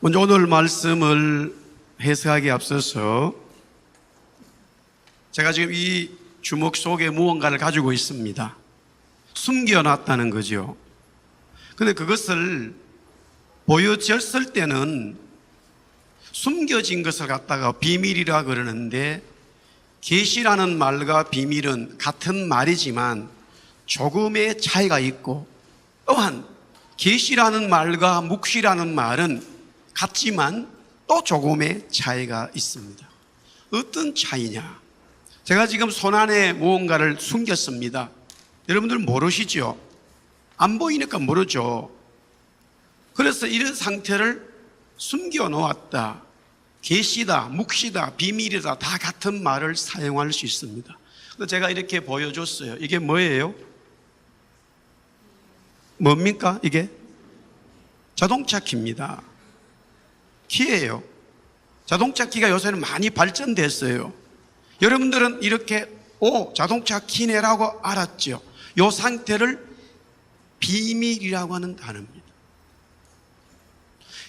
먼저 오늘 말씀을 해석하기에 앞서서 제가 지금 이 주먹 속에 무언가를 가지고 있습니다. 숨겨놨다는 거죠. 근데 그것을 보여줬을 때는 숨겨진 것을 갖다가 비밀이라 그러는데, 계시라는 말과 비밀은 같은 말이지만 조금의 차이가 있고, 또한 계시라는 말과 묵시라는 말은 같지만 또 조금의 차이가 있습니다. 어떤 차이냐? 제가 지금 손 안에 무언가를 숨겼습니다. 여러분들 모르시죠? 안 보이니까 모르죠. 그래서 이런 상태를 숨겨 놓았다, 계시다, 묵시다, 비밀이다, 다 같은 말을 사용할 수 있습니다. 제가 이렇게 보여줬어요. 이게 뭐예요? 뭡니까? 이게 자동차 키입니다. 키예요. 자동차 키가 요새는 많이 발전됐어요. 여러분들은 이렇게 자동차 키네라고 알았죠? 이 상태를 비밀이라고 하는 단어입니다.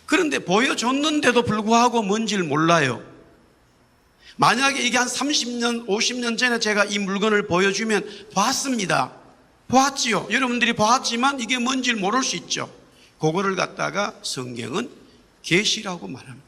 그런데 보여줬는데도 불구하고 뭔지를 몰라요. 만약에 이게 한 30년, 50년 전에 제가 이 물건을 보여주면 봤습니다. 보았지요. 여러분들이 보았지만 이게 뭔지를 모를 수 있죠. 그거를 갖다가 성경은 계시라고 말합니다.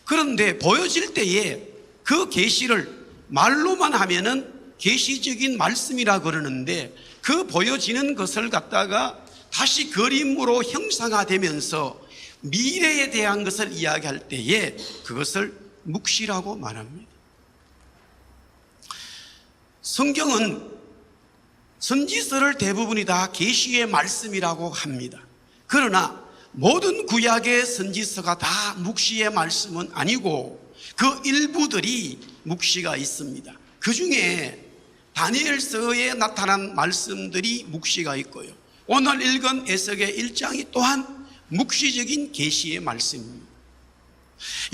그런데 보여질 때에 그 계시를 말로만 하면은 계시적인 말씀이라 그러는데, 그 보여지는 것을 갖다가 다시 그림으로 형상화되면서 미래에 대한 것을 이야기할 때에 그것을 묵시라고 말합니다. 성경은 선지서를 대부분이 다 계시의 말씀이라고 합니다. 그러나 모든 구약의 선지서가 다 묵시의 말씀은 아니고 그 일부들이 묵시가 있습니다. 그 중에 다니엘서에 나타난 말씀들이 묵시가 있고요, 오늘 읽은 에스겔 1장이 또한 묵시적인 계시의 말씀입니다.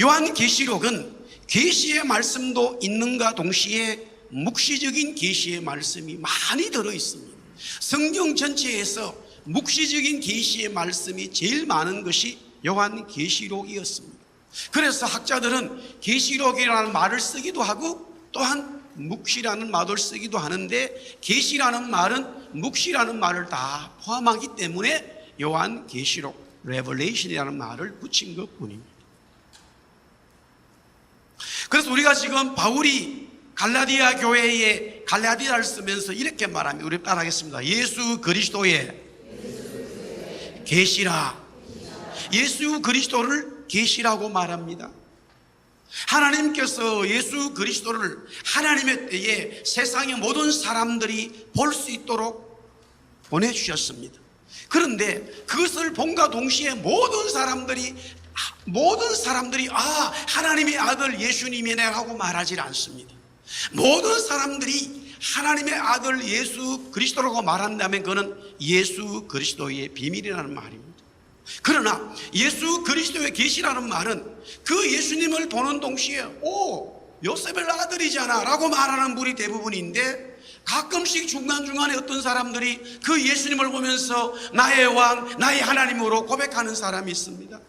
요한계시록은 계시의 말씀도 있는가 동시에 묵시적인 계시의 말씀이 많이 들어 있습니다. 성경 전체에서 묵시적인 계시의 말씀이 제일 많은 것이 요한계시록이었습니다. 그래서 학자들은 계시록이라는 말을 쓰기도 하고 또한 묵시라는 말을 쓰기도 하는데, 계시라는 말은 묵시라는 말을 다 포함하기 때문에 요한계시록, 레벨레이션이라는 말을 붙인 것뿐입니다. 그래서 우리가 지금 바울이 갈라디아 교회에 갈라디아를 쓰면서 이렇게 말합니다. 우리 따라하겠습니다. 예수 그리스도의 계시라. 예수 그리스도를 계시라고 말합니다. 하나님께서 예수 그리스도를 하나님의 때에 세상의 모든 사람들이 볼 수 있도록 보내주셨습니다. 그런데 그것을 본과 동시에 모든 사람들이 하나님의 아들 예수님이네 하고 말하지 않습니다. 모든 사람들이 하나님의 아들 예수 그리스도라고 말한다면 그는 예수 그리스도의 비밀이라는 말입니다. 그러나 예수 그리스도의 계시라는 말은 그 예수님을 보는 동시에 요셉의 아들이잖아 라고 말하는 분이 대부분인데, 가끔씩 중간중간에 어떤 사람들이 그 예수님을 보면서 나의 왕, 나의 하나님으로 고백하는 사람이 있습니다.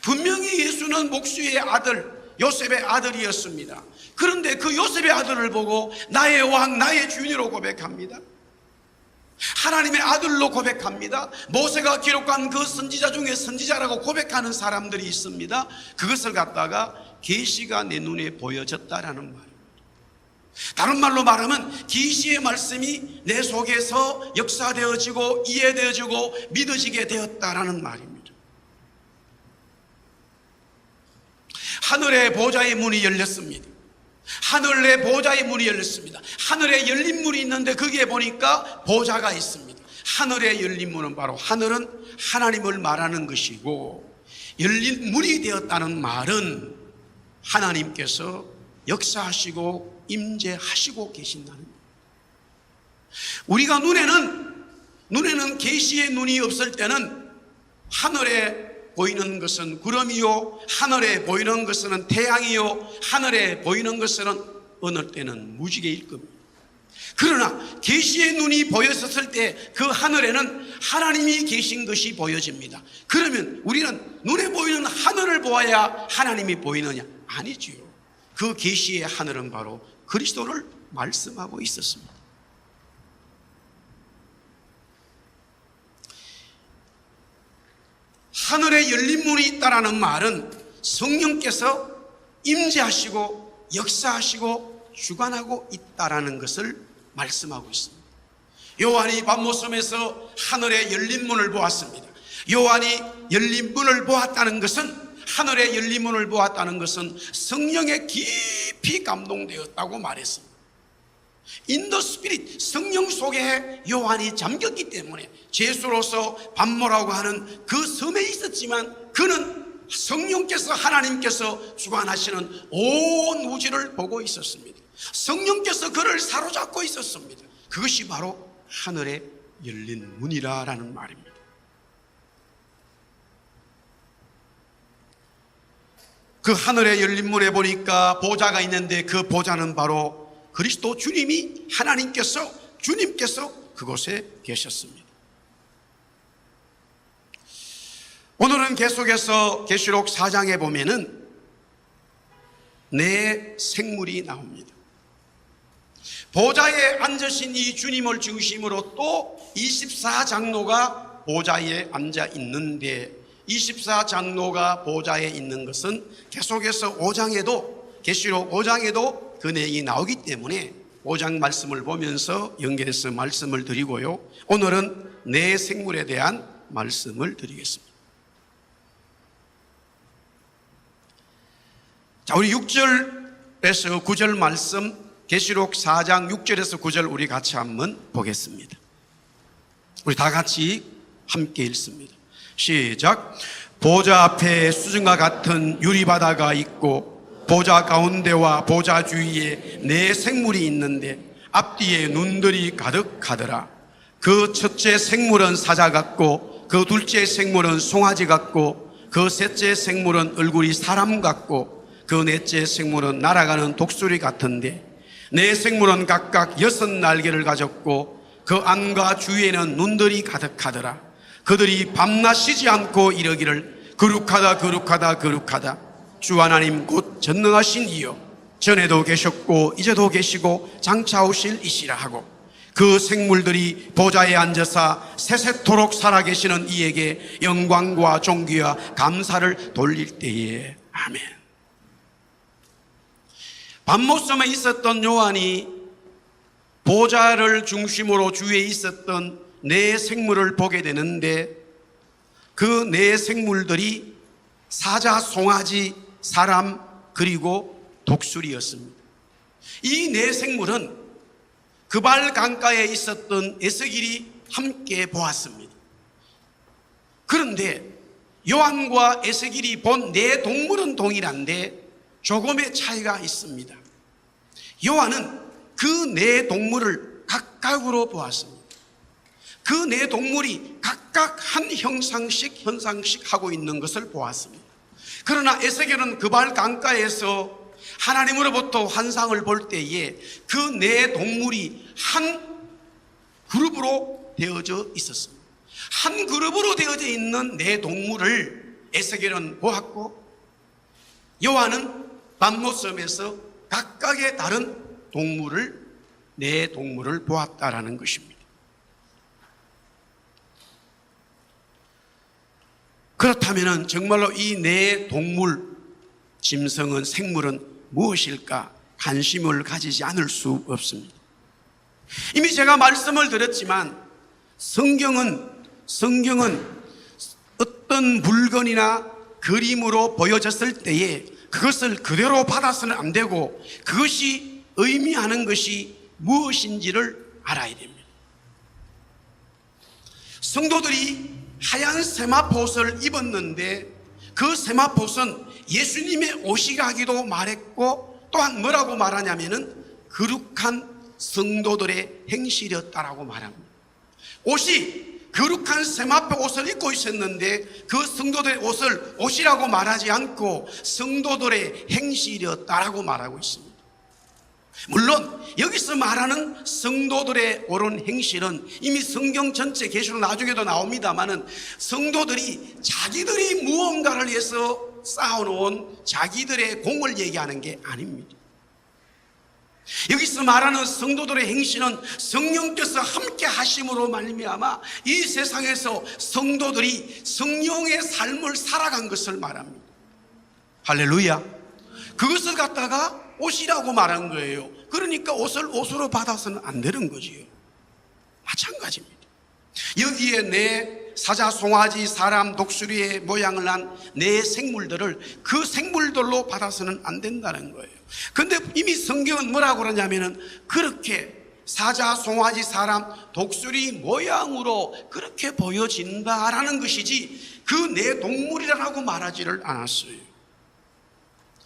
분명히 예수는 목수의 아들, 요셉의 아들이었습니다. 그런데 그 요셉의 아들을 보고 나의 왕, 나의 주인으로 고백합니다. 하나님의 아들로 고백합니다. 모세가 기록한 그 선지자 중에 선지자라고 고백하는 사람들이 있습니다. 그것을 갖다가 계시가 내 눈에 보여졌다라는 말입니다. 다른 말로 말하면 계시의 말씀이 내 속에서 역사되어지고 이해되어지고 믿어지게 되었다라는 말입니다. 하늘의 보좌의 문이 열렸습니다. 하늘의 보좌의 문이 열렸습니다. 하늘에 열린 문이 있는데 거기에 보니까 보좌가 있습니다. 하늘에 열린 문은 바로, 하늘은 하나님을 말하는 것이고, 열린 문이 되었다는 말은 하나님께서 역사하시고 임재하시고 계신다는 거예요. 우리가 눈에는 계시의 눈이 없을 때는 하늘에 보이는 것은 구름이요, 하늘에 보이는 것은 태양이요, 하늘에 보이는 것은 어느 때는 무지개일 겁니다. 그러나 계시의 눈이 보였었을 때 그 하늘에는 하나님이 계신 것이 보여집니다. 그러면 우리는 눈에 보이는 하늘을 보아야 하나님이 보이느냐? 아니지요. 그 계시의 하늘은 바로 그리스도를 말씀하고 있었습니다. 하늘에 열린 문이 있다라는 말은 성령께서 임재하시고 역사하시고 주관하고 있다라는 것을 말씀하고 있습니다. 요한이 밤모섬에서 하늘에 열린 문을 보았습니다. 요한이 열린 문을 보았다는 것은, 하늘에 열린 문을 보았다는 것은 성령에 깊이 감동되었다고 말했습니다. In the Spirit, 성령 속에 요한이 잠겼기 때문에 제수로서 밤모라고 하는 그 섬에 있었지만 그는 성령께서, 하나님께서 주관하시는 온 우주를 보고 있었습니다. 성령께서 그를 사로잡고 있었습니다. 그것이 바로 하늘에 열린 문이라는 말입니다. 그 하늘에 열린 문에 보니까 보좌가 있는데 그 보좌는 바로 그리스도 주님이, 하나님께서, 주님께서 그곳에 계셨습니다. 오늘은 계속해서 계시록 4장에 보면은 네 생물이 나옵니다. 보좌에 앉으신 이 주님을 중심으로 또 24장로가 보좌에 앉아 있는데, 24장로가 보좌에 있는 것은 계속해서 5장에도, 계시록 5장에도 그 내용이 나오기 때문에 5장 말씀을 보면서 연결해서 말씀을 드리고요, 오늘은 네 생물에 대한 말씀을 드리겠습니다. 자, 우리 6절에서 9절 말씀, 계시록 4장 6절에서 9절 우리 같이 한번 보겠습니다. 우리 다 같이 함께 읽습니다. 시작. 보좌 앞에 수증과 같은 유리바다가 있고 보좌 가운데와 보좌 주위에 네 생물이 있는데 앞뒤에 눈들이 가득하더라. 그 첫째 생물은 사자 같고 그 둘째 생물은 송아지 같고 그 셋째 생물은 얼굴이 사람 같고 그 넷째 생물은 날아가는 독수리 같은데 네 생물은 각각 6날개를 가졌고 그 안과 주위에는 눈들이 가득하더라. 그들이 밤낮 쉬지 않고 이르기를 거룩하다 거룩하다 거룩하다 주 하나님 곧 전능하신 이여, 전에도 계셨고 이제도 계시고 장차 오실 이시라 하고 그 생물들이 보좌에 앉아서 세세토록 살아계시는 이에게 영광과 존귀와 감사를 돌릴 때에 아멘. 밤모섬에 있었던 요한이 보좌를 중심으로 주위에 있었던 네 생물을 보게 되는데 그 네 생물들이 사자, 송아지, 사람 그리고 독수리였습니다. 이 네 생물은 그발 강가에 있었던 에스겔이 함께 보았습니다. 그런데 요한과 에스겔이 본 네 동물은 동일한데 조금의 차이가 있습니다. 요한은 그 네 동물을 각각으로 보았습니다. 그 네 동물이 각각 한 현상씩 하고 있는 것을 보았습니다. 그러나 에스겔은 그발 강가에서 하나님으로부터 환상을 볼 때에 그 네 동물이 한 그룹으로 되어져 있었습니다. 한 그룹으로 되어져 있는 네 동물을 에스겔은 보았고 요한은 밤모섬에서 각각의 다른 동물을, 네 동물을 보았다라는 것입니다. 그렇다면 정말로 이 네 동물, 짐승은, 생물은 무엇일까 관심을 가지지 않을 수 없습니다. 이미 제가 말씀을 드렸지만 성경은 어떤 물건이나 그림으로 보여졌을 때에 그것을 그대로 받아서는 안 되고 그것이 의미하는 것이 무엇인지를 알아야 됩니다. 성도들이 하얀 세마포옷을 입었는데 그 세마포옷은 예수님의 옷이라기도 말했고 또한 뭐라고 말하냐면은 거룩한 성도들의 행실이었다라고 말합니다. 옷이 거룩한 세마포 옷을 입고 있었는데 그 성도들의 옷을 옷이라고 말하지 않고 성도들의 행실이었다라고 말하고 있습니다. 물론 여기서 말하는 성도들의 옳은 행실은 이미 성경 전체 계시록 나중에도 나옵니다마는 성도들이 자기들이 무언가를 위해서 쌓아놓은 자기들의 공을 얘기하는 게 아닙니다. 여기서 말하는 성도들의 행실은 성령께서 함께 하심으로 말미암아 이 세상에서 성도들이 성령의 삶을 살아간 것을 말합니다. 할렐루야. 그것을 갖다가 옷이라고 말한 거예요. 그러니까 옷을 옷으로 받아서는 안 되는 거지요. 마찬가지입니다. 여기에 내 사자, 송아지, 사람, 독수리의 모양을 한 내 생물들을 그 생물들로 받아서는 안 된다는 거예요. 근데 이미 성경은 뭐라고 그러냐면은 그렇게 사자, 송아지, 사람, 독수리 모양으로 그렇게 보여진다라는 것이지 그 내 동물이라고 말하지를 않았어요.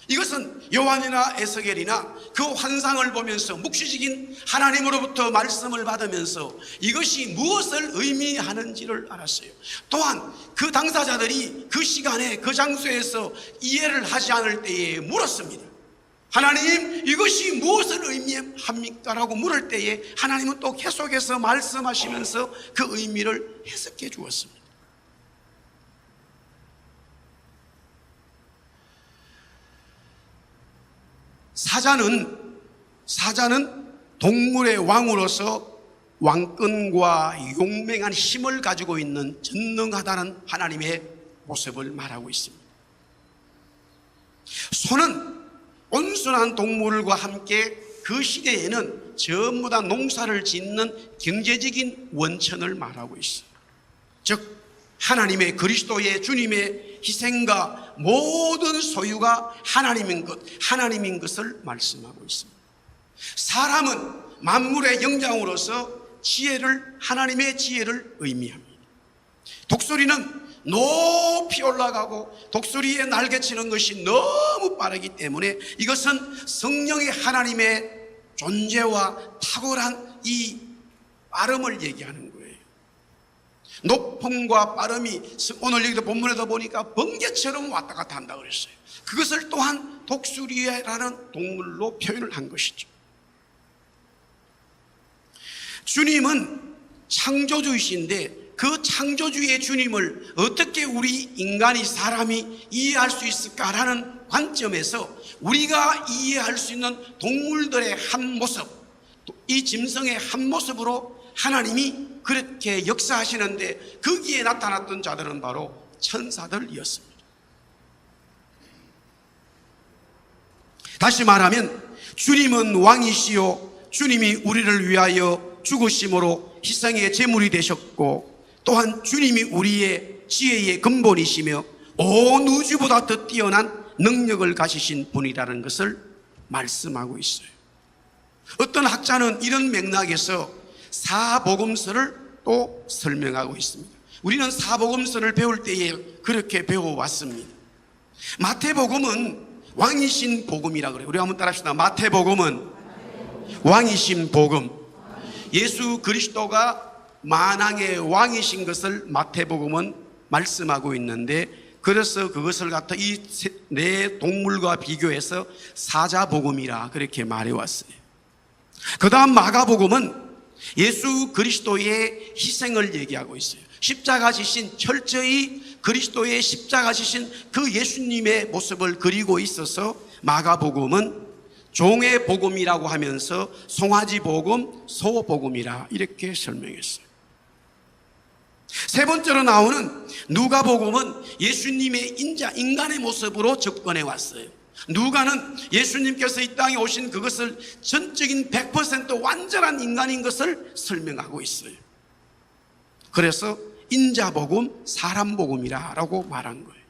이것은 요한이나 에스겔이나 그 환상을 보면서 묵시적인 하나님으로부터 말씀을 받으면서 이것이 무엇을 의미하는지를 알았어요. 또한 그 당사자들이 그 시간에 그 장소에서 이해를 하지 않을 때에 물었습니다. 하나님, 이것이 무엇을 의미합니까? 라고 물을 때에 하나님은 또 계속해서 말씀하시면서 그 의미를 해석해 주었습니다. 사자는 동물의 왕으로서 왕권과 용맹한 힘을 가지고 있는 전능하다는 하나님의 모습을 말하고 있습니다. 소는 온순한 동물과 함께 그 시대에는 전부 다 농사를 짓는 경제적인 원천을 말하고 있어요. 즉 하나님의 그리스도의 주님의 희생과 모든 소유가 하나님인 것을 말씀하고 있습니다. 사람은 만물의 영장으로서 하나님의 지혜를 의미합니다. 독수리는 높이 올라가고 독수리의 날개치는 것이 너무 빠르기 때문에 이것은 성령의 하나님의 존재와 탁월한 이 빠름을 얘기하는 거예요. 높음과 빠름이 오늘 여기도 본문에도 보니까 번개처럼 왔다 갔다 한다고 그랬어요. 그것을 또한 독수리라는 동물로 표현을 한 것이죠. 주님은 창조주이신데 그 창조주의 주님을 어떻게 우리 인간이 사람이 이해할 수 있을까라는 관점에서 우리가 이해할 수 있는 동물들의 한 모습, 이 짐승의 한 모습으로 하나님이 그렇게 역사하시는데 거기에 나타났던 자들은 바로 천사들이었습니다. 다시 말하면 주님은 왕이시요 주님이 우리를 위하여 죽으심으로 희생의 제물이 되셨고 또한 주님이 우리의 지혜의 근본이시며 온 우주보다 더 뛰어난 능력을 가지신 분이라는 것을 말씀하고 있어요. 어떤 학자는 이런 맥락에서 사복음서를 또 설명하고 있습니다. 우리는 사복음서를 배울 때에 그렇게 배워왔습니다. 마태복음은 왕이신 복음이라 그래요. 우리 한번 따라합시다. 마태복음은 왕이신 복음. 예수 그리스도가 만왕의 왕이신 것을 마태복음은 말씀하고 있는데 그래서 그것을 갖다 이 네 동물과 비교해서 사자복음이라 그렇게 말해왔어요. 그 다음 마가복음은 예수 그리스도의 희생을 얘기하고 있어요. 십자가 지신 철저히 그리스도의 십자가 지신 그 예수님의 모습을 그리고 있어서 마가복음은 종의 복음이라고 하면서 송아지 복음, 소 복음이라 이렇게 설명했어요. 세 번째로 나오는 누가복음은 예수님의 인간의 모습으로 접근해 왔어요. 누가는 예수님께서 이 땅에 오신 그것을 전적인 100% 완전한 인간인 것을 설명하고 있어요. 그래서 인자복음, 사람복음이라고 말한 거예요.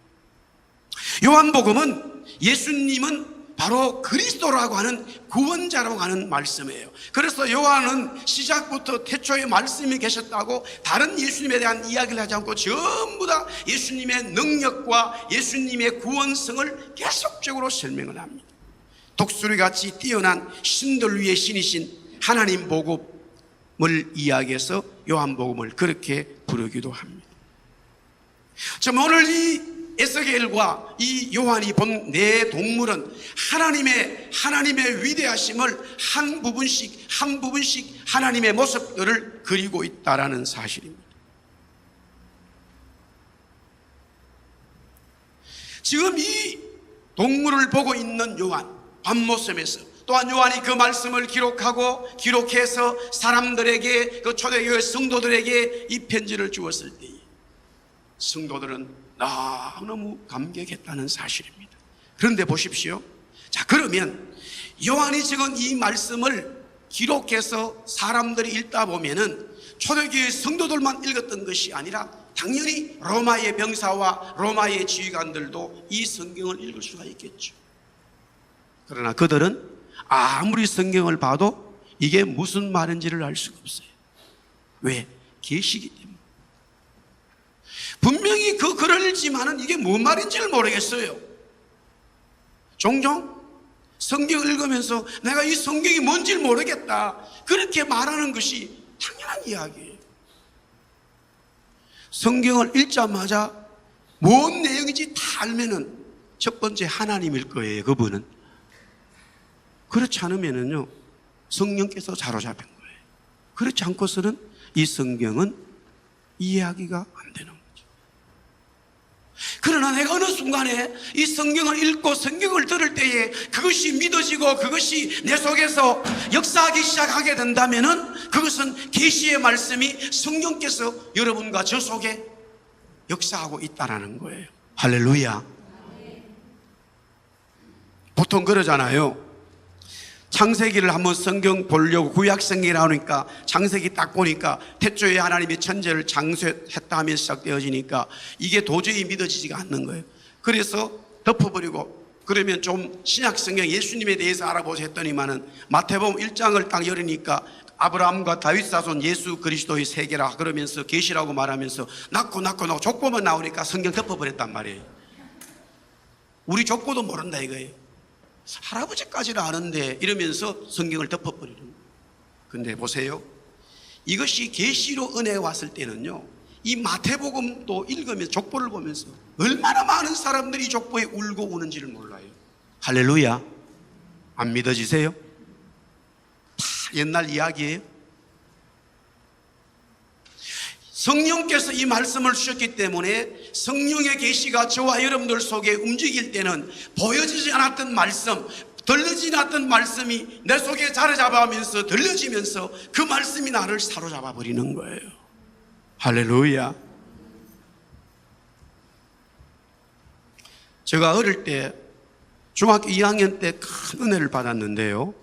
요한복음은 예수님은 바로 그리스도라고 하는 구원자라고 하는 말씀이에요. 그래서 요한은 시작부터 태초에 말씀이 계셨다고 다른 예수님에 대한 이야기를 하지 않고 전부 다 예수님의 능력과 예수님의 구원성을 계속적으로 설명을 합니다. 독수리같이 뛰어난 신들 위의 신이신 하나님 복음을 이야기해서 요한복음을 그렇게 부르기도 합니다. 오늘 이 에스겔과 이 요한이 본 네 동물은 하나님의 위대하심을 한 부분씩 하나님의 모습들을 그리고 있다라는 사실입니다. 지금 이 동물을 보고 있는 요한, 밤모섬에서 또한 요한이 그 말씀을 기록해서 사람들에게, 그 초대교회 성도들에게 이 편지를 주었을 때 성도들은 너무 감격했다는 사실입니다. 그런데 보십시오. 자, 그러면 요한이 적은 이 말씀을 기록해서 사람들이 읽다 보면은 초대교회 성도들만 읽었던 것이 아니라 당연히 로마의 병사와 로마의 지휘관들도 이 성경을 읽을 수가 있겠죠. 그러나 그들은 아무리 성경을 봐도 이게 무슨 말인지를 알 수가 없어요. 왜? 계시기 때문에. 분명히 그 글을 읽지만은 이게 뭔 말인지를 모르겠어요. 종종 성경을 읽으면서 내가 이 성경이 뭔지를 모르겠다, 그렇게 말하는 것이 당연한 이야기예요. 성경을 읽자마자 뭔 내용인지 다 알면은 첫 번째 하나님일 거예요, 그분은. 그렇지 않으면은요, 성령께서 사로잡힌 거예요. 그렇지 않고서는 이 성경은 이해하기가 안 되는 거죠. 그러나 내가 어느 순간에 이 성경을 읽고 성경을 들을 때에 그것이 믿어지고 그것이 내 속에서 역사하기 시작하게 된다면은 그것은 계시의 말씀이 성령께서 여러분과 저 속에 역사하고 있다라는 거예요. 할렐루야. 보통 그러잖아요. 창세기를 한번 성경 보려고 구약 성경이 나오니까 창세기 딱 보니까 태초에 하나님이 천지를 창조했다 하면서 시작되어지니까 이게 도저히 믿어지지가 않는 거예요. 그래서 덮어버리고, 그러면 좀 신약 성경 예수님에 대해서 알아보자 했더니만은 마태복음 1장을 딱 열으니까 아브라함과 다윗 자손 예수 그리스도의 세계라 그러면서 계시라고 말하면서 낳고 족보만 나오니까 성경 덮어버렸단 말이에요. 우리 족보도 모른다 이거예요. 할아버지까지는 아는데 이러면서 성경을 덮어버리는 거예요. 근데 보세요, 이것이 계시로 은혜에 왔을 때는요, 이 마태복음도 읽으면서 족보를 보면서 얼마나 많은 사람들이 족보에 울고 우는지를 몰라요. 할렐루야. 안 믿어지세요? 다 옛날 이야기예요. 성령께서 이 말씀을 주셨기 때문에 성령의 계시가 저와 여러분들 속에 움직일 때는 보여지지 않았던 말씀, 들리지 않았던 말씀이 내 속에 자리 잡아가면서 들려지면서 그 말씀이 나를 사로잡아 버리는 거예요. 할렐루야. 제가 어릴 때 중학교 2학년 때 큰 은혜를 받았는데요,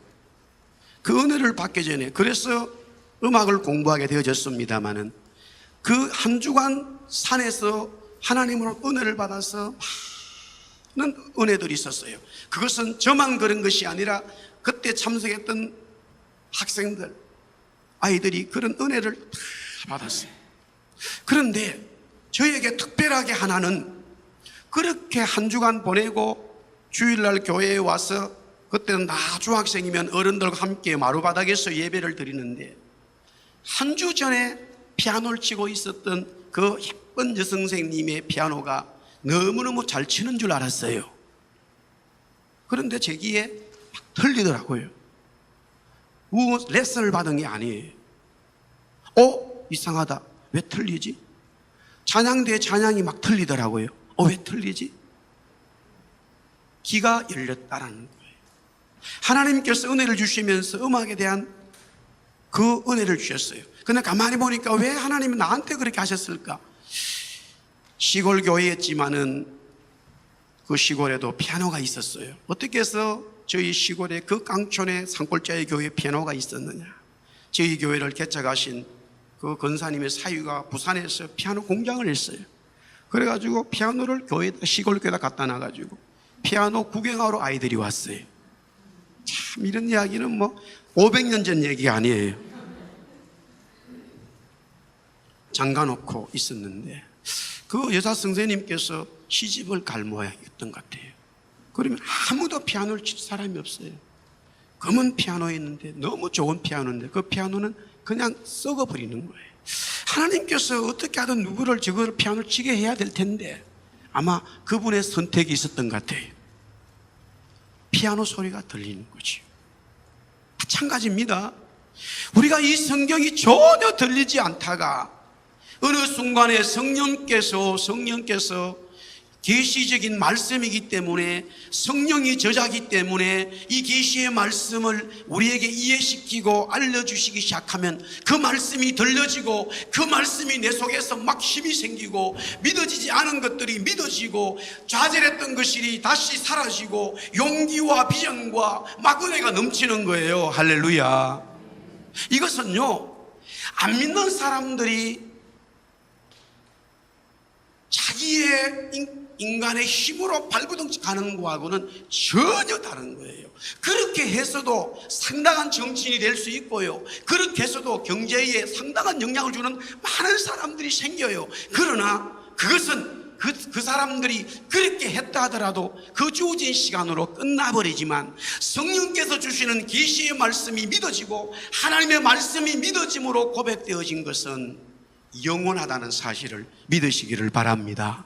그 은혜를 받기 전에 그래서 음악을 공부하게 되어졌습니다마는 그 한 주간 산에서 하나님으로 은혜를 받아서 많은 은혜들이 있었어요. 그것은 저만 그런 것이 아니라 그때 참석했던 학생들, 아이들이 그런 은혜를 다 받았어요. 그런데 저에게 특별하게 하나는, 그렇게 한 주간 보내고 주일날 교회에 와서, 그때는 나 중학생이면 어른들과 함께 마루바닥에서 예배를 드리는데 한 주 전에 피아노를 치고 있었던 그 예쁜 여선생님의 피아노가 너무너무 잘 치는 줄 알았어요. 그런데 제 귀에 막 들리더라고요. 레슨을 받은 게 아니에요. 이상하다. 왜 틀리지? 찬양대 찬양이 막 틀리더라고요. 왜 틀리지? 귀가 열렸다라는 거예요. 하나님께서 은혜를 주시면서 음악에 대한 그 은혜를 주셨어요. 근데 가만히 보니까 왜 하나님은 나한테 그렇게 하셨을까? 시골 교회였지만은 그 시골에도 피아노가 있었어요. 어떻게 해서 저희 시골에 그 깡촌에 산골짜기 교회에 피아노가 있었느냐? 저희 교회를 개척하신 그 권사님의 사위가 부산에서 피아노 공장을 했어요. 그래가지고 피아노를 시골 교회에다 갖다 놔가지고 피아노 구경하러 아이들이 왔어요. 참, 이런 이야기는 뭐 500년 전 얘기가 아니에요. 잠가놓고 있었는데 그 여자 선생님께서 시집을 갈 모양이었던 것 같아요. 그러면 아무도 피아노를 칠 사람이 없어요. 검은 피아노였는데, 너무 좋은 피아노인데 그 피아노는 그냥 썩어버리는 거예요. 하나님께서 어떻게 하든 누구를 저걸 피아노를 치게 해야 될 텐데 아마 그분의 선택이 있었던 것 같아요. 피아노 소리가 들리는 거지. 마찬가지입니다. 우리가 이 성경이 전혀 들리지 않다가 어느 순간에 성령께서 계시적인 말씀이기 때문에, 성령이 저자기 때문에 이 계시의 말씀을 우리에게 이해시키고 알려주시기 시작하면 그 말씀이 들려지고 그 말씀이 내 속에서 막 힘이 생기고, 믿어지지 않은 것들이 믿어지고, 좌절했던 것이 다시 사라지고, 용기와 비전과 막 은혜가 넘치는 거예요. 할렐루야. 이것은요, 안 믿는 사람들이 자기의 인간의 힘으로 발버둥 가는 거하고는 전혀 다른 거예요. 그렇게 해서도 상당한 정치인이 될 수 있고요, 그렇게 해서도 경제에 상당한 영향을 주는 많은 사람들이 생겨요. 그러나 그것은 그 사람들이 그렇게 했다 하더라도 그 주어진 시간으로 끝나버리지만, 성령께서 주시는 계시의 말씀이 믿어지고 하나님의 말씀이 믿어짐으로 고백되어진 것은 영원하다는 사실을 믿으시기를 바랍니다.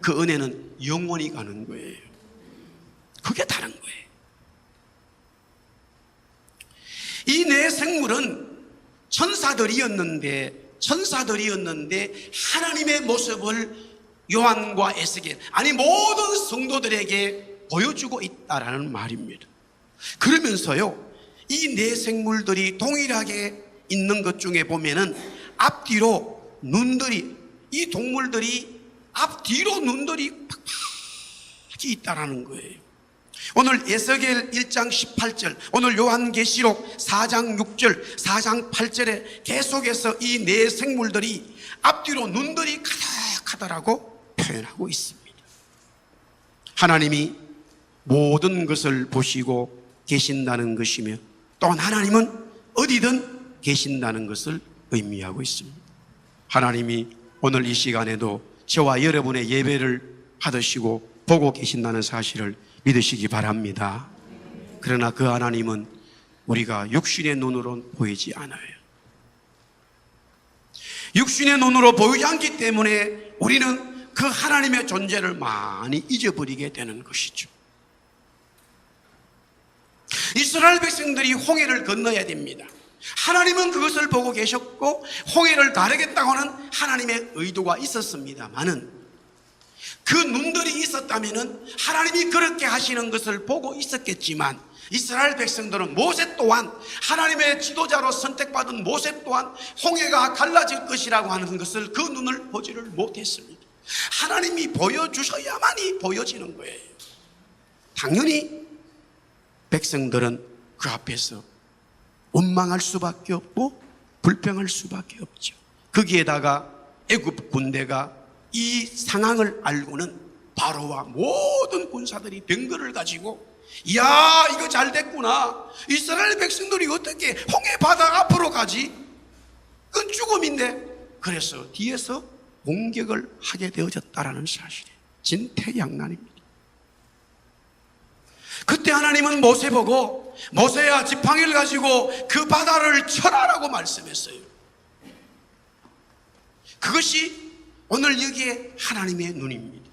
그 은혜는 영원히 가는 거예요. 그게 다른 거예요. 이 네 생물은 천사들이었는데 하나님의 모습을 요한과 에스겔, 아니 모든 성도들에게 보여주고 있다라는 말입니다. 그러면서요, 이 네 생물들이 동일하게 있는 것 중에 보면은 앞뒤로 눈들이, 이 동물들이 앞뒤로 눈들이 팍팍이 있다라는 거예요. 오늘 에스겔 1장 18절, 오늘 요한계시록 4장 6절, 4장 8절에 계속해서 이 네 생물들이 앞뒤로 눈들이 가득하다라고 표현하고 있습니다. 하나님이 모든 것을 보시고 계신다는 것이며, 또한 하나님은 어디든 계신다는 것을 의미하고 있습니다. 하나님이 오늘 이 시간에도 저와 여러분의 예배를 받으시고 보고 계신다는 사실을 믿으시기 바랍니다. 그러나 그 하나님은 우리가 육신의 눈으로는 보이지 않아요. 육신의 눈으로 보이지 않기 때문에 우리는 그 하나님의 존재를 많이 잊어버리게 되는 것이죠. 이스라엘 백성들이 홍해를 건너야 됩니다. 하나님은 그것을 보고 계셨고 홍해를 가르겠다고 하는 하나님의 의도가 있었습니다만은, 그 눈들이 있었다면은 하나님이 그렇게 하시는 것을 보고 있었겠지만, 이스라엘 백성들은 모세 또한, 하나님의 지도자로 선택받은 모세 또한 홍해가 갈라질 것이라고 하는 것을 그 눈을 보지를 못했습니다. 하나님이 보여주셔야만이 보여지는 거예요. 당연히 백성들은 그 앞에서 원망할 수밖에 없고 불평할 수밖에 없죠. 거기에다가 애굽 군대가 이 상황을 알고는 바로와 모든 군사들이 병거를 가지고, 야, 이거 잘 됐구나, 이스라엘 백성들이 어떻게 홍해 바다 앞으로 가지? 그건 죽음인데. 그래서 뒤에서 공격을 하게 되어졌다라는 사실이에요. 진퇴양난입니다. 그때 하나님은 모세 보고, 모세야, 지팡이를 가지고 그 바다를 쳐라라고 말씀했어요. 그것이 오늘 여기에 하나님의 눈입니다.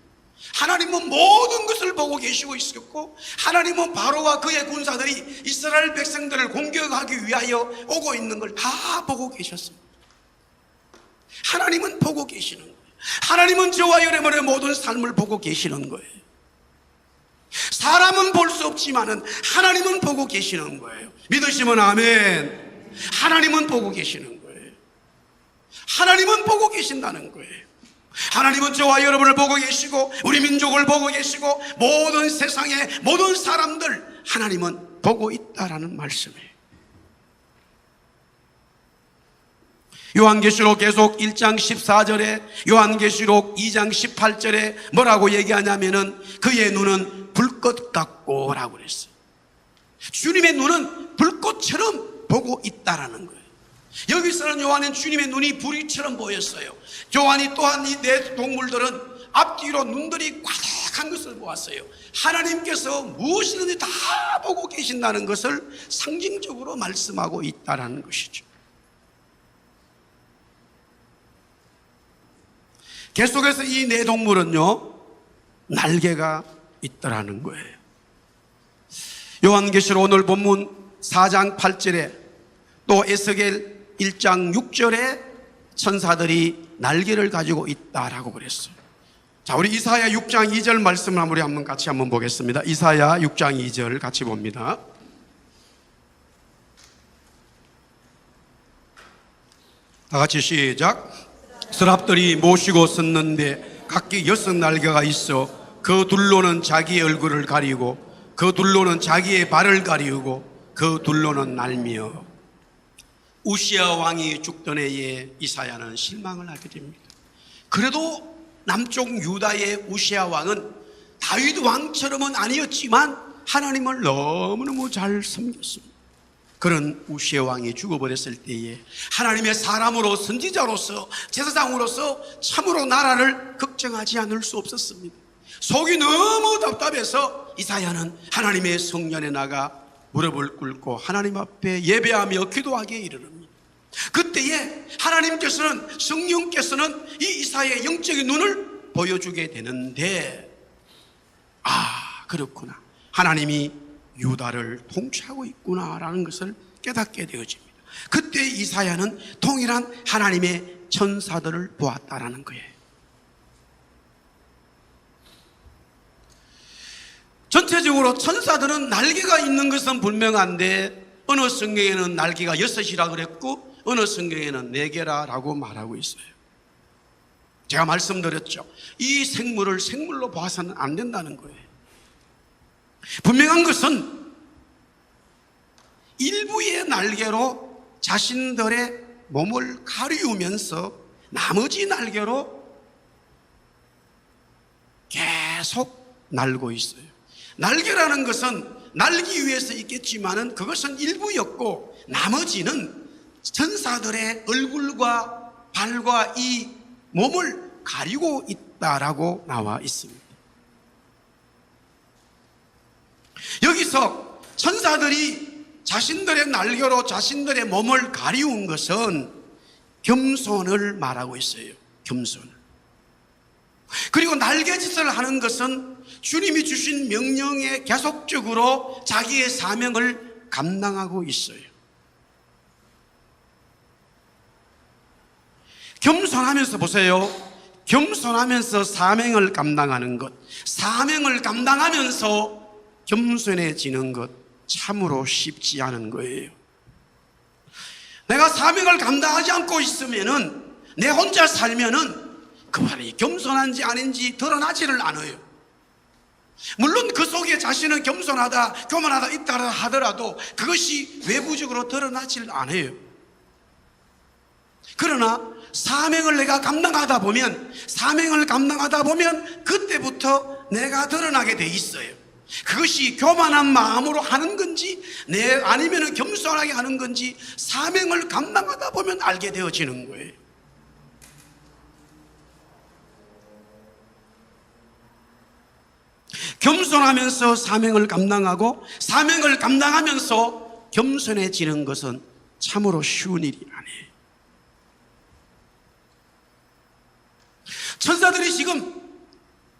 하나님은 모든 것을 보고 계시고 있었고, 하나님은 바로와 그의 군사들이 이스라엘 백성들을 공격하기 위하여 오고 있는 걸 다 보고 계셨습니다. 하나님은 보고 계시는 거예요. 하나님은 저와 여러분의 모든 삶을 보고 계시는 거예요. 사람은 볼 수 없지만은 하나님은 보고 계시는 거예요. 믿으시면 아멘. 하나님은 보고 계시는 거예요. 하나님은 보고 계신다는 거예요. 하나님은 저와 여러분을 보고 계시고 우리 민족을 보고 계시고 모든 세상의 모든 사람들 하나님은 보고 있다라는 말씀이에요. 요한계시록 계속 1장 14절에, 요한계시록 2장 18절에 뭐라고 얘기하냐면은 그의 눈은 불꽃 같고 라고 그랬어요. 주님의 눈은 불꽃처럼 보고 있다라는 거예요. 여기서는 요한은 주님의 눈이 불이처럼 보였어요. 요한이 또한 이 네 동물들은 앞뒤로 눈들이 꽈득한 것을 보았어요. 하나님께서 무엇이든지 다 보고 계신다는 것을 상징적으로 말씀하고 있다라는 것이죠. 계속해서 이 네 동물은요, 날개가 있더라는 거예요. 요한계시록 오늘 본문 4장 8절에 또 에스겔 1장 6절에 천사들이 날개를 가지고 있다라고 그랬어요. 자, 우리 이사야 6장 2절 말씀을 우리 같이 한번 보겠습니다. 이사야 6장 2절 같이 봅니다. 다 같이 시작. 서랍들이 모시고 섰는데 각기 6날개가 있어 그 둘로는 자기의 얼굴을 가리고 그 둘로는 자기의 발을 가리우고 그 둘로는 날며. 우시아 왕이 죽던 해에 이사야는 실망을 하게 됩니다. 그래도 남쪽 유다의 우시아 왕은 다윗 왕처럼은 아니었지만 하나님을 너무너무 잘 섬겼습니다. 그런 우시아 왕이 죽어버렸을 때에 하나님의 사람으로 선지자로서 제사장으로서 참으로 나라를 걱정하지 않을 수 없었습니다. 속이 너무 답답해서 이사야는 하나님의 성전에 나가 무릎을 꿇고 하나님 앞에 예배하며 기도하기에 이르릅니다. 그때에 하나님께서는, 성령께서는 이 이사야의 영적인 눈을 보여주게 되는데, 그렇구나, 하나님이 유다를 통치하고 있구나라는 것을 깨닫게 되어집니다. 그때 이사야는 동일한 하나님의 천사들을 보았다라는 거예요. 전체적으로 천사들은 날개가 있는 것은 분명한데 어느 성경에는 날개가 6이라 그랬고 어느 성경에는 4개라고 말하고 있어요. 제가 말씀드렸죠. 이 생물을 생물로 봐서는 안 된다는 거예요. 분명한 것은 일부의 날개로 자신들의 몸을 가리우면서 나머지 날개로 계속 날고 있어요. 날개라는 것은 날기 위해서 있겠지만은 그것은 일부였고 나머지는 천사들의 얼굴과 발과 이 몸을 가리고 있다라고 나와 있습니다. 여기서 천사들이 자신들의 날개로 자신들의 몸을 가리운 것은 겸손을 말하고 있어요. 겸손을. 그리고 날개짓을 하는 것은 주님이 주신 명령에 계속적으로 자기의 사명을 감당하고 있어요. 겸손하면서 보세요. 겸손하면서 사명을 감당하는 것, 사명을 감당하면서 겸손해지는 것, 참으로 쉽지 않은 거예요. 내가 사명을 감당하지 않고 있으면은, 내 혼자 살면은 그 말이 겸손한지 아닌지 드러나지를 않아요. 물론 그 속에 자신은 겸손하다, 교만하다 있다 하더라도 그것이 외부적으로 드러나지를 않아요. 그러나 사명을 내가 감당하다 보면, 사명을 감당하다 보면 그때부터 내가 드러나게 돼 있어요. 그것이 교만한 마음으로 하는 건지 아니면 겸손하게 하는 건지 사명을 감당하다 보면 알게 되어지는 거예요. 겸손하면서 사명을 감당하고 사명을 감당하면서 겸손해지는 것은 참으로 쉬운 일이 아니에요. 천사들이 지금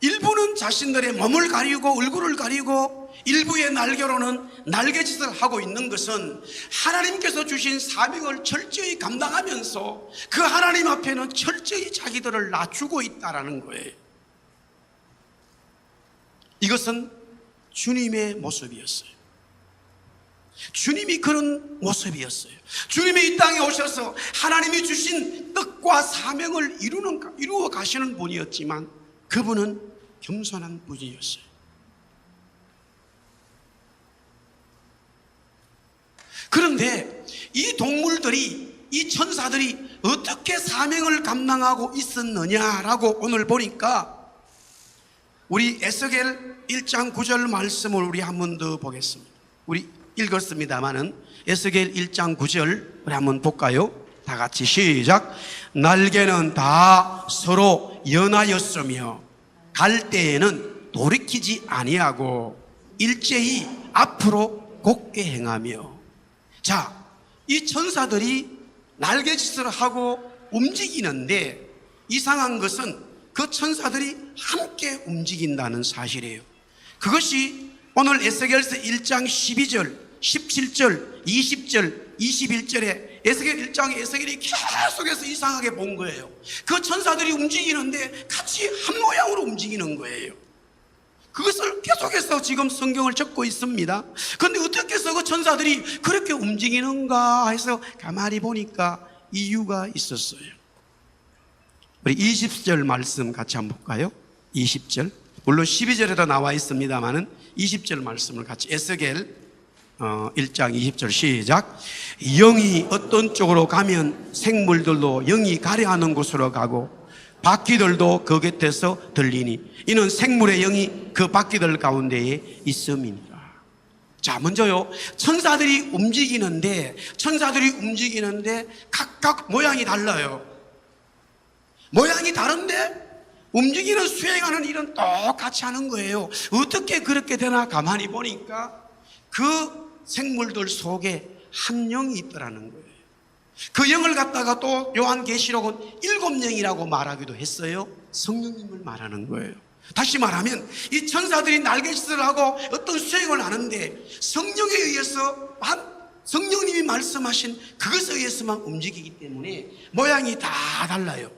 일부는 자신들의 몸을 가리고 얼굴을 가리고 일부의 날개로는 날개짓을 하고 있는 것은 하나님께서 주신 사명을 철저히 감당하면서 그 하나님 앞에는 철저히 자기들을 낮추고 있다는 거예요. 이것은 주님의 모습이었어요. 주님이 그런 모습이었어요. 주님이 이 땅에 오셔서 하나님이 주신 뜻과 사명을 이루어 가시는 분이었지만 그분은 겸손한 분이었어요. 그런데 이 동물들이, 이 천사들이 어떻게 사명을 감당하고 있었느냐라고 오늘 보니까 우리 에스겔 1장 9절 말씀을 우리 한 번 더 보겠습니다. 우리 읽었습니다마는 에스겔 1장 9절 우리 한번 볼까요? 다 같이 시작. 날개는 다 서로 연하였으며 갈 때에는 돌이키지 아니하고 일제히 앞으로 곧게 행하며. 자, 이 천사들이 날개짓을 하고 움직이는데 이상한 것은 그 천사들이 함께 움직인다는 사실이에요. 그것이 오늘 에스겔서 1장 12절, 17절, 20절, 21절에 에스겔 1장에 에스겔이 계속해서 이상하게 본 거예요. 그 천사들이 움직이는데 같이 한 모양으로 움직이는 거예요. 그것을 계속해서 지금 성경을 적고 있습니다. 그런데 어떻게 해서 그 천사들이 그렇게 움직이는가 해서 가만히 보니까 이유가 있었어요. 우리 20절 말씀 같이 한번 볼까요? 20절. 물론 12절에도 나와 있습니다만은 20절 말씀을 같이 에스겔 1장 20절 시작. 영이 어떤 쪽으로 가면 생물들도 영이 가려하는 곳으로 가고 바퀴들도 그 곁에서 들리니 이는 생물의 영이 그 바퀴들 가운데에 있음이니라. 자, 먼저요, 천사들이 움직이는데 각각 모양이 달라요. 모양이 다른데 움직이는 수행하는 일은 똑같이 하는 거예요. 어떻게 그렇게 되나 가만히 보니까 그 생물들 속에 한 영이 있더라는 거예요. 그 영을 갖다가 또 요한계시록은 7영이라고 말하기도 했어요. 성령님을 말하는 거예요. 다시 말하면 이 천사들이 날갯짓을 하고 어떤 수행을 하는데 성령에 의해서 성령님이 말씀하신 그것에 의해서만 움직이기 때문에 모양이 다 달라요.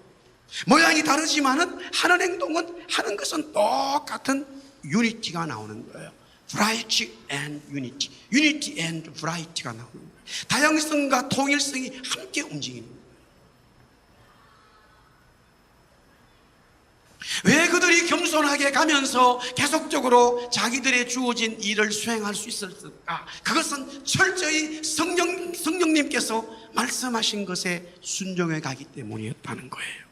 모양이 다르지만은 하는 행동은 하는 것은 똑같은 유니티가 나오는 거예요. Variety and unity, unity and variety가 나오는 거예요. 다양성과 통일성이 함께 움직이는 거예요. 왜 그들이 겸손하게 가면서 계속적으로 자기들의 주어진 일을 수행할 수 있었을까? 그것은 철저히 성령님께서 말씀하신 것에 순종해 가기 때문이었다는 거예요.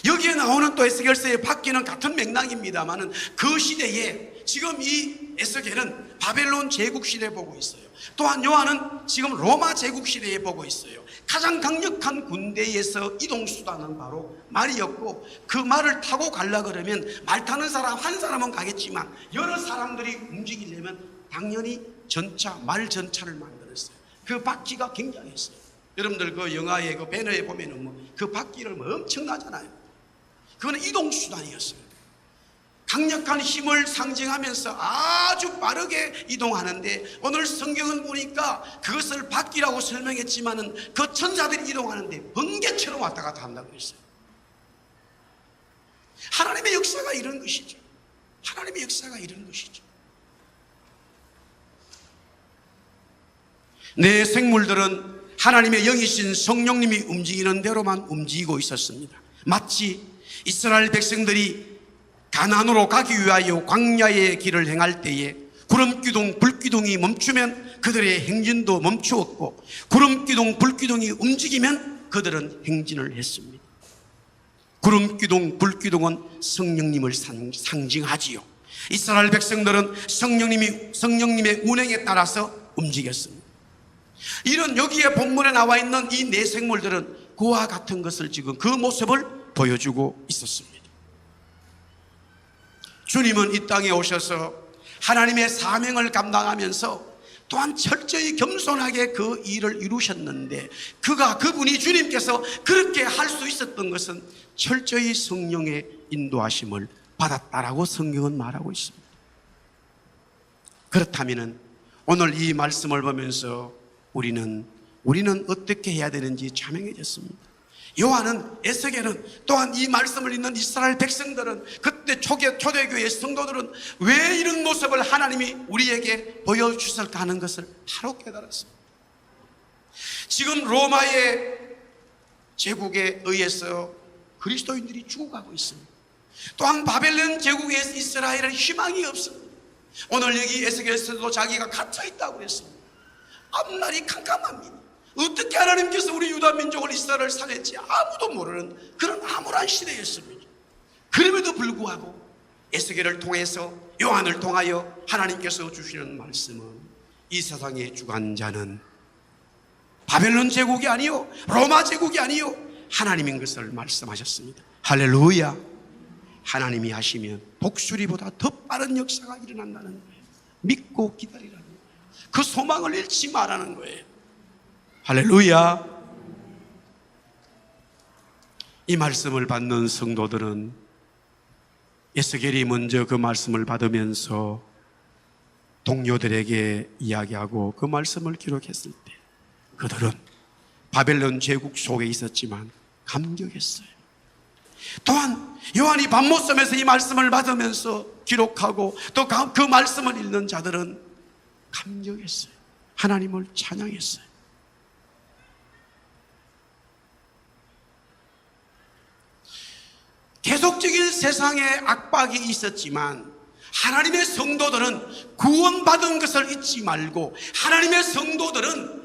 여기에 나오는 또 에스겔서의 바퀴는 같은 맥락입니다만은 그 시대에 지금 이 에스겔은 바벨론 제국 시대에 보고 있어요. 또한 요한은 지금 로마 제국 시대에 보고 있어요. 가장 강력한 군대에서 이동수단은 바로 말이었고 그 말을 타고 가려 그러면 말 타는 사람 한 사람은 가겠지만 여러 사람들이 움직이려면 당연히 전차, 말 전차를 만들었어요. 그 바퀴가 굉장했어요. 여러분들 그 영화의 그 배너에 보면은 그 바퀴를 엄청나잖아요. 그거는 이동수단이었어요. 강력한 힘을 상징하면서 아주 빠르게 이동하는데 오늘 성경은 보니까 그것을 바퀴라고 설명했지만은 그 천사들이 이동하는데 번개처럼 왔다 갔다 한다고 그랬어요. 하나님의 역사가 이런 것이죠. 하나님의 역사가 이런 것이죠. 내 생물들은 하나님의 영이신 성령님이 움직이는 대로만 움직이고 있었습니다. 마치 이스라엘 백성들이 가나안으로 가기 위하여 광야의 길을 행할 때에 구름기둥, 불기둥이 멈추면 그들의 행진도 멈추었고 구름기둥, 불기둥이 움직이면 그들은 행진을 했습니다. 구름기둥, 불기둥은 성령님을 상징하지요. 이스라엘 백성들은 성령님의 운행에 따라서 움직였습니다. 이런 여기에 본문에 나와 있는 이 네 생물들은 그와 같은 것을 지금 그 모습을 보여주고 있었습니다. 주님은 이 땅에 오셔서 하나님의 사명을 감당하면서 또한 철저히 겸손하게 그 일을 이루셨는데 그분이 주님께서 그렇게 할 수 있었던 것은 철저히 성령의 인도하심을 받았다라고 성경은 말하고 있습니다. 그렇다면 오늘 이 말씀을 보면서 우리는 어떻게 해야 되는지 자명해졌습니다. 요한은, 에스겔은, 또한 이 말씀을 읽는 이스라엘 백성들은, 그때 초대교회 성도들은 왜 이런 모습을 하나님이 우리에게 보여주실까 하는 것을 바로 깨달았습니다. 지금 로마의 제국에 의해서 그리스도인들이 죽어가고 있습니다. 또한 바벨론 제국에 이스라엘은 희망이 없습니다. 오늘 여기 에스겔에서도 자기가 갇혀있다고 했습니다. 앞날이 캄캄합니다. 어떻게 하나님께서 우리 유다 민족을 이스라엘을 살릴지 아무도 모르는 그런 암울한 시대였습니다. 그럼에도 불구하고 에스겔을 통해서 요한을 통하여 하나님께서 주시는 말씀은 이 세상의 주관자는 바벨론 제국이 아니요 로마 제국이 아니요 하나님인 것을 말씀하셨습니다. 할렐루야. 하나님이 하시면 독수리보다 더 빠른 역사가 일어난다는 거예요. 믿고 기다리라는 거예요. 그 소망을 잃지 말라는 거예요. 할렐루야. 이 말씀을 받는 성도들은 에스겔이 먼저 그 말씀을 받으면서 동료들에게 이야기하고 그 말씀을 기록했을 때 그들은 바벨론 제국 속에 있었지만 감격했어요. 또한 요한이 밤모섬에서 이 말씀을 받으면서 기록하고 또 그 말씀을 읽는 자들은 감격했어요. 하나님을 찬양했어요. 계속적인 세상에 압박이 있었지만 하나님의 성도들은 구원받은 것을 잊지 말고 하나님의 성도들은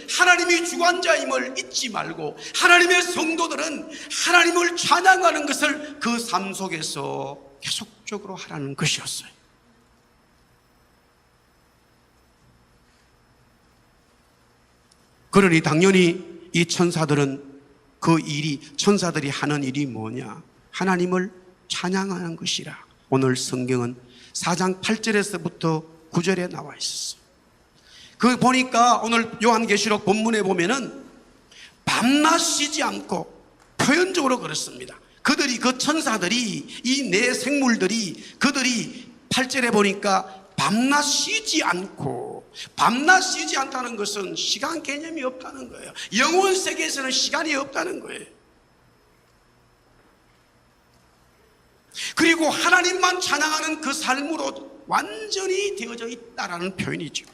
하나님이 주관자임을 잊지 말고 하나님의 성도들은 하나님을 찬양하는 것을 그 삶 속에서 계속적으로 하라는 것이었어요. 그러니 당연히 이 천사들은 천사들이 하는 일이 뭐냐? 하나님을 찬양하는 것이라. 오늘 성경은 4장 8절에서부터 9절에 나와 있었어요. 그 보니까 오늘 요한계시록 본문에 보면은 밤낮 쉬지 않고 표현적으로 그렇습니다. 그 천사들이 이 네 생물들이 그들이 8절에 보니까 밤낮 쉬지 않고, 밤낮 쉬지 않다는 것은 시간 개념이 없다는 거예요. 영혼 세계에서는 시간이 없다는 거예요. 그리고 하나님만 찬양하는 그 삶으로 완전히 되어져 있다라는 표현이죠.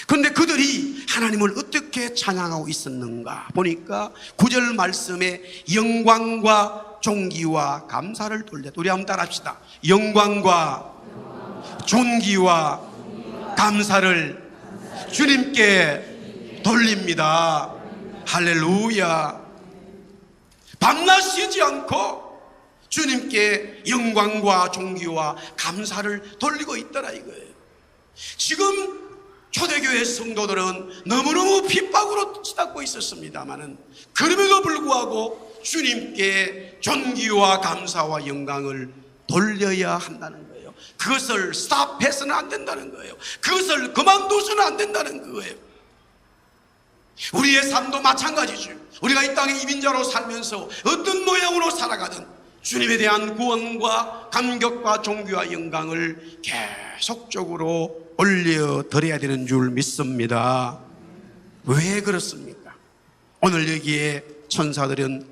그런데 그들이 하나님을 어떻게 찬양하고 있었는가 보니까 9절 말씀에 영광과 존귀와 감사를 돌려. 우리 한번 따라합시다. 영광과 존귀와 감사를 주님께 돌립니다. 할렐루야. 밤낮 쉬지 않고 주님께 영광과 존귀와 감사를 돌리고 있더라 이거예요. 지금 초대교회 성도들은 너무너무 핍박으로 치닫고 있었습니다마는 그럼에도 불구하고 주님께 존귀와 감사와 영광을 돌려야 한다는 거예요. 그것을 스탑해서는 안 된다는 거예요. 그것을 그만둬서는 안 된다는 거예요. 우리의 삶도 마찬가지죠. 우리가 이 땅에 이민자로 살면서 어떤 모양으로 살아가든 주님에 대한 구원과 감격과 존귀와 영광을 계속적으로 올려드려야 되는 줄 믿습니다. 왜 그렇습니까? 오늘 여기에 천사들은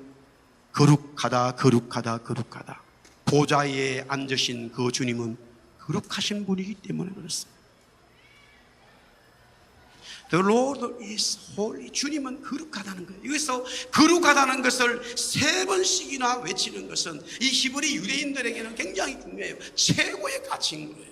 거룩하다 거룩하다 거룩하다. 보좌에 앉으신 그 주님은 거룩하신 분이기 때문에 그렇습니다. The Lord is holy. 주님은 거룩하다는 거예요. 여기서 거룩하다는 것을 3번씩이나 외치는 것은 이 히브리 유대인들에게는 굉장히 중요해요. 최고의 가치인 거예요.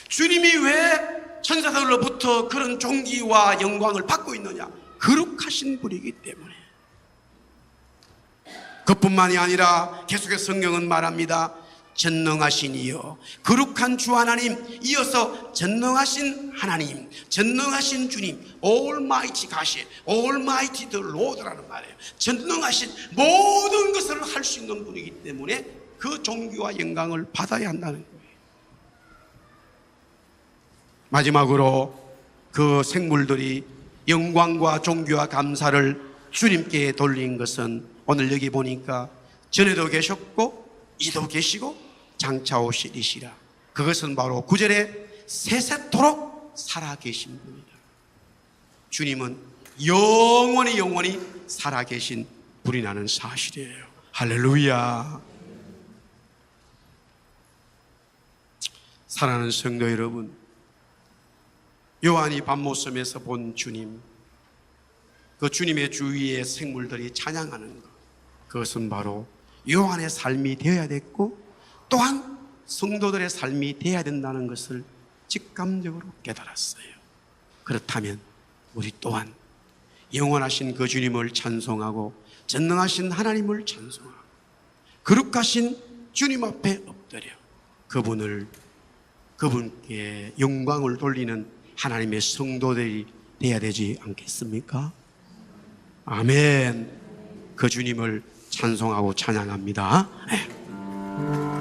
주님이 왜 천사들로부터 그런 존귀와 영광을 받고 있느냐? 거룩하신 분이기 때문에. 그뿐만이 아니라 계속해서 성경은 말합니다. 전능하신 이여, 거룩한 주 하나님, 이어서 전능하신 하나님, 전능하신 주님, Almighty God, Almighty the Lord라는 말이에요. 전능하신 모든 것을 할 수 있는 분이기 때문에 그 존귀와 영광을 받아야 한다는 거예요. 마지막으로 그 생물들이 영광과 존귀와 감사를 주님께 돌린 것은 오늘 여기 보니까 전에도 계셨고 이도 계시고 장차 오시리시라. 그것은 바로 9절에 세세토록 살아계신 분이다. 주님은 영원히 살아계신 분이라는 사실이에요. 할렐루야. 사랑하는 성도 여러분, 요한이 밤모섬에서 본 주님, 그 주님의 주위의 생물들이 찬양하는 것, 그것은 바로 요한의 삶이 되어야 됐고 또한 성도들의 삶이 되어야 된다는 것을 직감적으로 깨달았어요. 그렇다면 우리 또한 영원하신 그 주님을 찬송하고 전능하신 하나님을 찬송하고 거룩하신 주님 앞에 엎드려 그분께 영광을 돌리는 하나님의 성도들이 되어야 되지 않겠습니까? 아멘. 그 주님을 찬송하고 찬양합니다. 네.